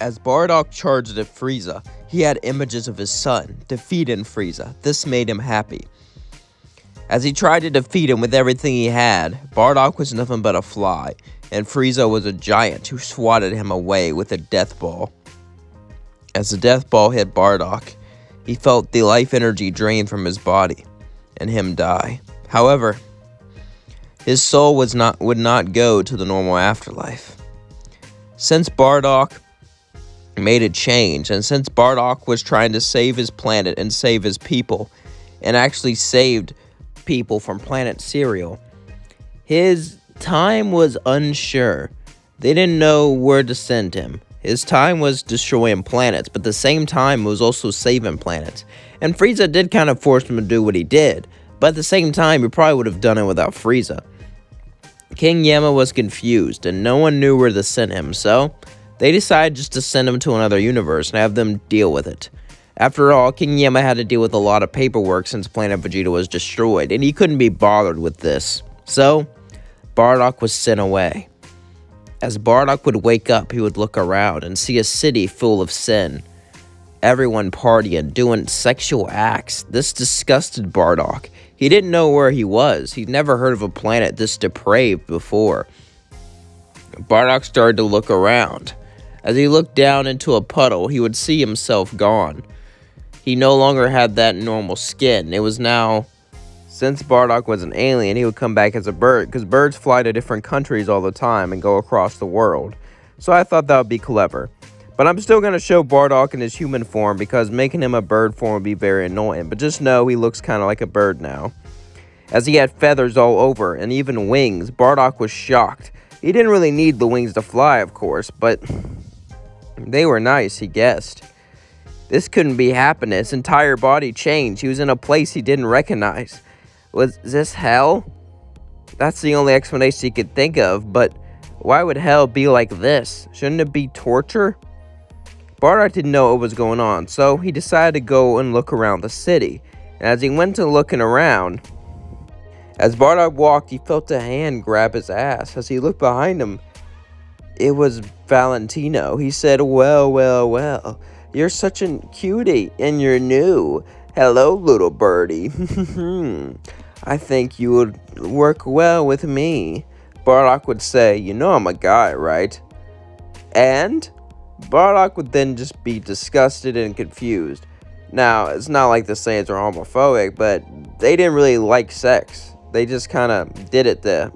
As Bardock charged at Frieza, he had images of his son defeating Frieza. This made him happy. As he tried to defeat him with everything he had, Bardock was nothing but a fly, and Frieza was a giant who swatted him away with a death ball. As the death ball hit Bardock, he felt the life energy drain from his body, and him die. However, his soul would not go to the normal afterlife. Since Bardock made a change, and since Bardock was trying to save his planet and save his people, and actually saved people from planet Cereal, his time was unsure. They didn't know where to send him. His time was destroying planets, but at the same time was also saving planets. And Frieza did kind of force him to do what he did, but at the same time, he probably would have done it without Frieza. King Yama was confused, and no one knew where to send him, so they decided just to send him to another universe and have them deal with it. After all, King Yama had to deal with a lot of paperwork since Planet Vegeta was destroyed, and he couldn't be bothered with this. So, Bardock was sent away. As Bardock would wake up, he would look around and see a city full of sin. Everyone partying, doing sexual acts. This disgusted Bardock. He didn't know where he was. He'd never heard of a planet this depraved before. Bardock started to look around. As he looked down into a puddle, he would see himself gone. He no longer had that normal skin. It was now, since Bardock was an alien, he would come back as a bird, because birds fly to different countries all the time and go across the world. So I thought that would be clever. But I'm still going to show Bardock in his human form, because making him a bird form would be very annoying. But just know he looks kind of like a bird now. As he had feathers all over, and even wings, Bardock was shocked. He didn't really need the wings to fly, of course, but they were nice, he guessed. This couldn't be happening. His entire body changed. He was in a place he didn't recognize. Was this hell? That's the only explanation he could think of, but why would hell be like this? Shouldn't it be torture? Bardock didn't know what was going on, so he decided to go and look around the city. And as he went to looking around, as Bardock walked, he felt a hand grab his ass. As he looked behind him, it was Valentino. He said, well, well, well, you're such a cutie, and you're new. Hello, little birdie. I think you would work well with me. Bardock would say, you know I'm a guy, right? And Bardock would then just be disgusted and confused. Now, it's not like the Saiyans are homophobic, but they didn't really like sex. They just kind of did it to,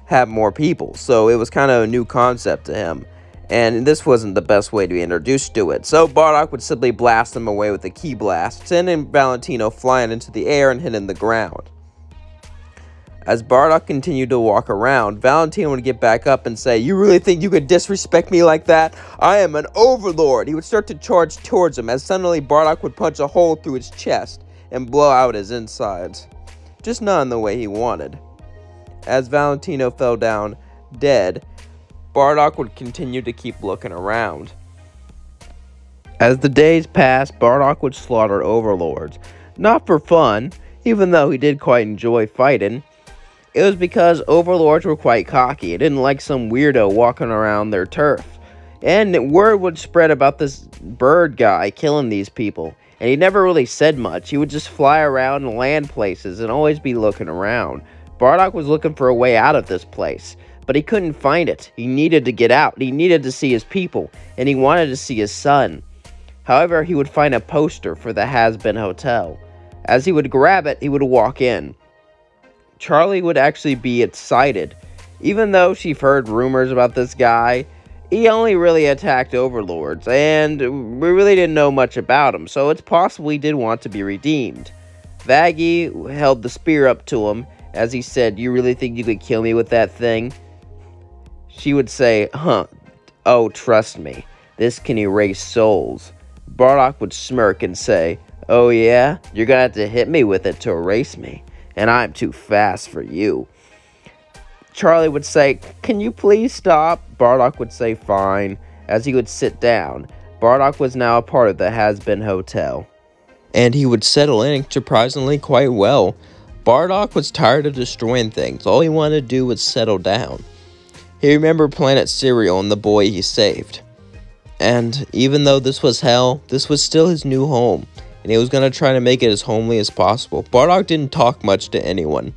have more people. So it was kind of a new concept to him. And this wasn't the best way to be introduced to it. So Bardock would simply blast them away with a key blast, sending Valentino flying into the air and hitting the ground. As Bardock continued to walk around, Valentino would get back up and say, you really think you could disrespect me like that? I am an overlord. He would start to charge towards him, as suddenly Bardock would punch a hole through his chest and blow out his insides. Just not in the way he wanted. As Valentino fell down dead, Bardock would continue to keep looking around. As the days passed, Bardock would slaughter overlords. Not for fun, even though he did quite enjoy fighting. It was because overlords were quite cocky. They didn't like some weirdo walking around their turf. And word would spread about this bird guy killing these people. And he never really said much. He would just fly around and land places and always be looking around. Bardock was looking for a way out of this place, but he couldn't find it. He needed to get out. He needed to see his people, and he wanted to see his son. However, he would find a poster for the Hazbin Hotel. As he would grab it, he would walk in. Charlie would actually be excited. Even though she'd heard rumors about this guy, he only really attacked overlords, and we really didn't know much about him, so it's possible he did want to be redeemed. Vaggie held the spear up to him, as he said, you really think you could kill me with that thing? She would say, oh, trust me, this can erase souls. Bardock would smirk and say, oh yeah, you're gonna have to hit me with it to erase me, and I'm too fast for you. Charlie would say, can you please stop? Bardock would say, fine, as he would sit down. Bardock was now a part of the Hazbin Hotel, and he would settle in surprisingly quite well. Bardock was tired of destroying things. All he wanted to do was settle down. He remembered Planet Cereal and the boy he saved. And even though this was hell, this was still his new home, and he was going to try to make it as homely as possible. Bardock didn't talk much to anyone.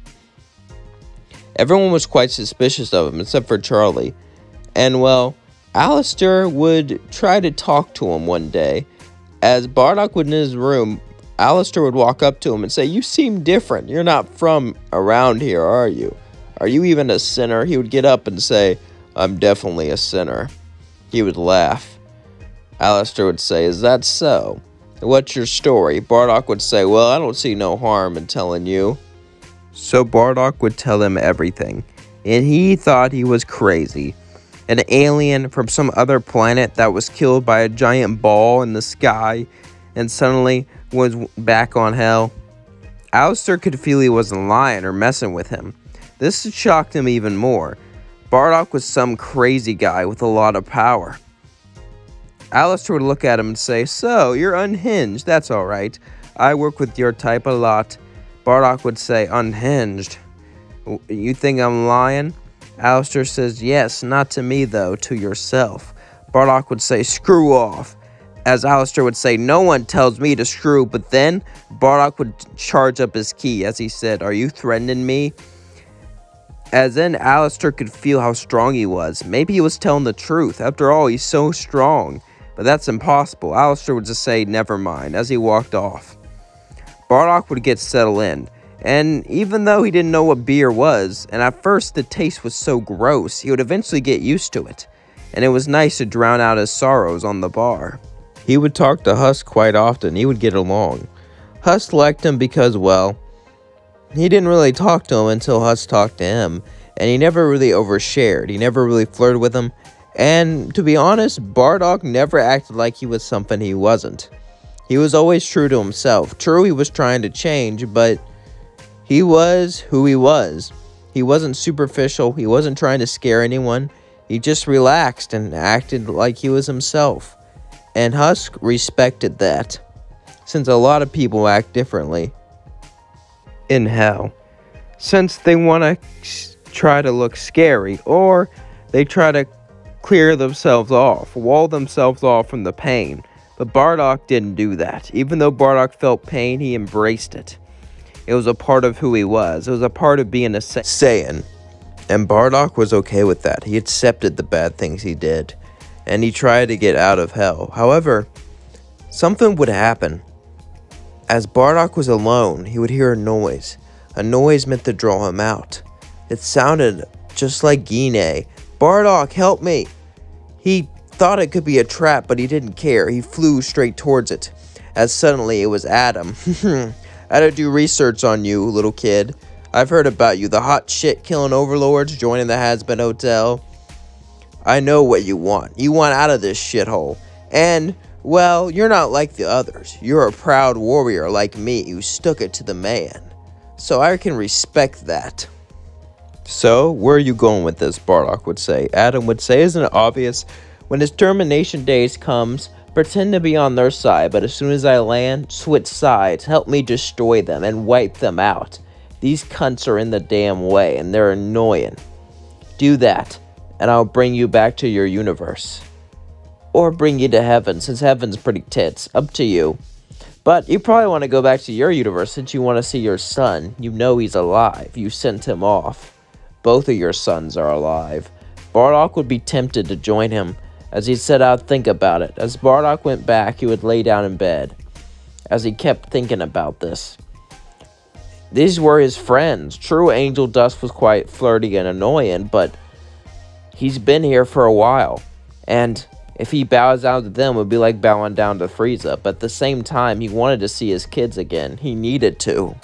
Everyone was quite suspicious of him, except for Charlie. And, well, Alistair would try to talk to him one day. As Bardock was in his room, Alistair would walk up to him and say, "You seem different. You're not from around here, are you? Are you even a sinner?" He would get up and say, "I'm definitely a sinner." He would laugh. Alistair would say, "Is that so? What's your story?" Bardock would say, "Well, I don't see no harm in telling you." So Bardock would tell him everything, and he thought he was crazy. An alien from some other planet that was killed by a giant ball in the sky and suddenly was back on hell. Alistair could feel he wasn't lying or messing with him. This shocked him even more. Bardock was some crazy guy with a lot of power. Alistair would look at him and say, "So, you're unhinged. That's all right. I work with your type a lot." Bardock would say, "Unhinged? You think I'm lying?" Alistair says, "Yes, not to me though, to yourself." Bardock would say, "Screw off." As Alistair would say, "No one tells me to screw," but then Bardock would charge up his key as he said, "Are you threatening me?" As then Alistair could feel how strong he was. Maybe he was telling the truth. After all, he's so strong. But that's impossible. Alistair would just say, "Never mind," as he walked off. Bardock would get settled in. And even though he didn't know what beer was, and at first the taste was so gross, he would eventually get used to it. And it was nice to drown out his sorrows on the bar. He would talk to Husk quite often. He would get along. Husk liked him because, well, he didn't really talk to him until Husk talked to him. And he never really overshared. He never really flirted with him. And to be honest, Bardock never acted like he was something he wasn't. He was always true to himself. True, he was trying to change, but he was who he was. He wasn't superficial. He wasn't trying to scare anyone. He just relaxed and acted like he was himself. And Husk respected that, since a lot of people act differently in hell. Since they want to try to look scary, or they try to clear themselves off, wall themselves off from the pain. But Bardock didn't do that. Even though Bardock felt pain, he embraced it. It was a part of who he was. It was a part of being a Saiyan. And Bardock was okay with that. He accepted the bad things he did. And he tried to get out of hell. However, something would happen. As Bardock was alone, he would hear a noise. A noise meant to draw him out. It sounded just like Guinea. "Bardock, help me!" He thought it could be a trap, but he didn't care. He flew straight towards it. As suddenly, it was Adam. "I had to do research on you, little kid. I've heard about you. The hot shit killing overlords joining the Hazbin Hotel. I know what you want. You want out of this shithole. And, well, you're not like the others. You're a proud warrior like me who stuck it to the man. So I can respect that." "So, where are you going with this?" Bardock would say. Adam would say, "Isn't it obvious? When his termination days comes, pretend to be on their side, but as soon as I land, switch sides, help me destroy them and wipe them out. These cunts are in the damn way, and they're annoying. Do that, and I'll bring you back to your universe. Or bring you to heaven, since heaven's pretty tits. Up to you. But you probably want to go back to your universe since you want to see your son. You know he's alive. You sent him off. Both of your sons are alive." Bardock would be tempted to join him, as he set out to think about it. As Bardock went back, he would lay down in bed, as he kept thinking about this. These were his friends. True, Angel Dust was quite flirty and annoying, but he's been here for a while, and if he bows down to them, it would be like bowing down to Frieza. But at the same time, he wanted to see his kids again. He needed to.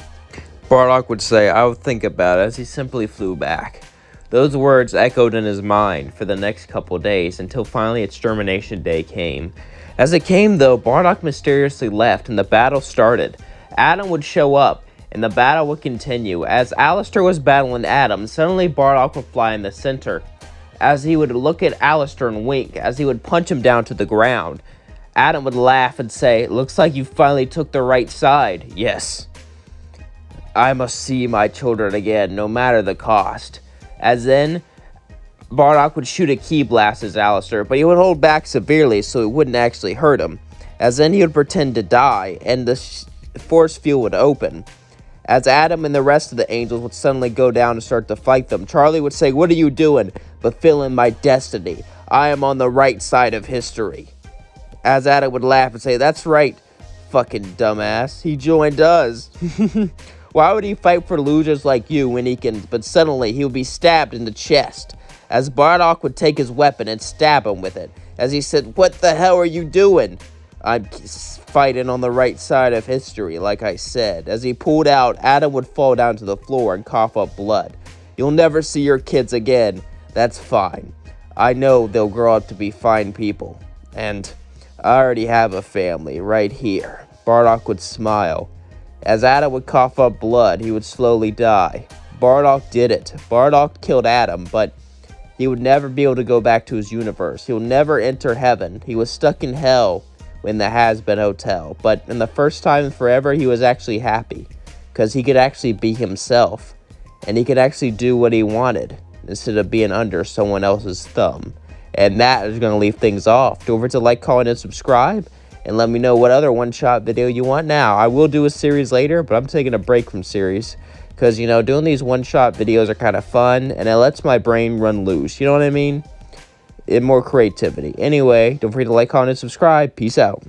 Bardock would say, "I would think about it," as he simply flew back. Those words echoed in his mind for the next couple days until finally extermination day came. As it came, though, Bardock mysteriously left and the battle started. Adam would show up and the battle would continue. As Alistair was battling Adam, suddenly Bardock would fly in the center. As he would look at Alistair and wink, as he would punch him down to the ground. Adam would laugh and say, "Looks like you finally took the right side." "Yes. I must see my children again, no matter the cost." As then, Bardock would shoot a key blast at Alistair, but he would hold back severely so it wouldn't actually hurt him, as then he would pretend to die, and the force field would open. As Adam and the rest of the angels would suddenly go down and start to fight them, Charlie would say, "What are you doing?" "But filling my destiny. I am on the right side of history." As Adam would laugh and say, "That's right, fucking dumbass. He joined us." Why would he fight for losers like you when he can? But suddenly he would be stabbed in the chest, as Bardock would take his weapon and stab him with it, as he said, "What the hell are you doing?" "I'm fighting on the right side of history, like I said." As he pulled out, Adam would fall down to the floor and cough up blood. "You'll never see your kids again. That's fine. I know they'll grow up to be fine people. And I already have a family right here." Bardock would smile. As Adam would cough up blood, he would slowly die. Bardock did it. Bardock killed Adam, but he would never be able to go back to his universe. He will never enter heaven. He was stuck in hell in the Hazbin Hotel. But in the first time in forever, he was actually happy, because he could actually be himself, and he could actually do what he wanted instead of being under someone else's thumb. And that is going to leave things off. Don't forget to like, comment, and subscribe, and let me know what other one-shot video you want now. I will do a series later, but I'm taking a break from series, because, you know, doing these one-shot videos are kind of fun, and it lets my brain run loose. You know what I mean? And more creativity. Anyway, don't forget to like, comment, and subscribe. Peace out.